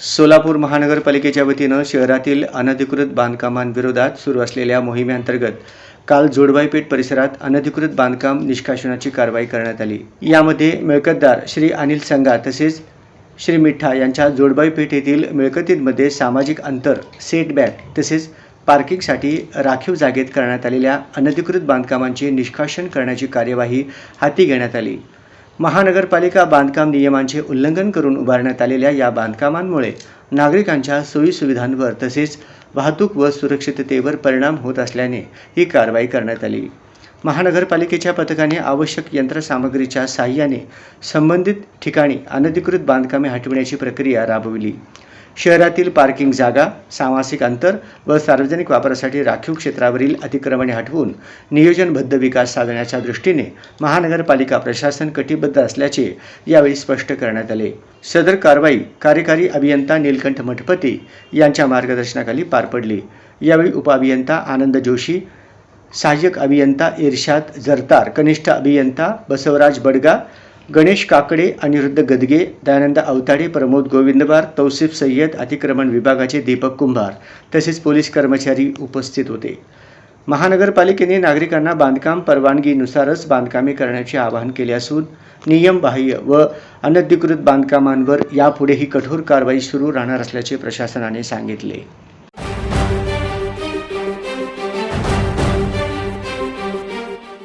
सोलापूर महानगरपालिकेच्या वतीनं शहरातील अनधिकृत बांधकामांविरोधात सुरू असलेल्या मोहिमेअंतर्गत काल जोडबाई पेठ परिसरात अनधिकृत बांधकाम निष्कासनाची कारवाई करण्यात आली। यामध्ये मिळकतदार श्री अनिल संगा तसेच श्री मिठा यांच्या जोडबाई पेठ येथील मिळकतींमध्ये सामाजिक अंतर, सेटबॅक तसेच पार्किंगसाठी राखीव जागेत करण्यात आलेल्या अनधिकृत बांधकामांचे निष्कासन करण्याची कार्यवाही हाती घेण्यात आली। महानगरपालिका बांधकाम नियमांचे उल्लंघन करून उभारण्यात आलेल्या या बांधकामांमुळे नागरिकांच्या सोयीसुविधांवर तसेच वाहतूक व सुरक्षिततेवर परिणाम होत असल्याने ही कारवाई करण्यात आली। महानगरपालिकेच्या पथकाने आवश्यक यंत्रसामग्रीच्या सहाय्याने संबंधित ठिकाणी अनधिकृत बांधकामे हटविण्याची प्रक्रिया राबविली। शहरातील पार्किंग जागा, सामाजिक अंतर व सार्वजनिक वापरासाठी राखीव क्षेत्रावरील अतिक्रमणे हटवून नियोजनबद्ध विकास साधण्याच्या दृष्टीने महानगरपालिका प्रशासन कटिबद्ध असल्याचे यावेळी स्पष्ट करण्यात आले। सदर कारवाई कार्यकारी अभियंता नीलकंठ मठपती यांच्या मार्गदर्शनाखाली पार पडली। यावेळी उपअभियंता आनंद जोशी, सहाय्यक अभियंता इर्शाद जरतार, कनिष्ठ अभियंता बसवराज बडगा, गणेश काकडे, अनिरुद्ध गदगे, दयानंद अवताडे, प्रमोद गोविंदवार, तौसिफ सय्यद, अतिक्रमण विभागाचे दीपक कुंभार तसेच पोलीस कर्मचारी उपस्थित होते। महानगरपालिकेने नागरिकांना बांधकाम परवानगीनुसारच बांधकामे करण्याचे आवाहन केले असून नियमबाह्य व अनधिकृत बांधकामांवर यापुढेही कठोर कारवाई सुरू राहणार असल्याचे प्रशासनाने सांगितले।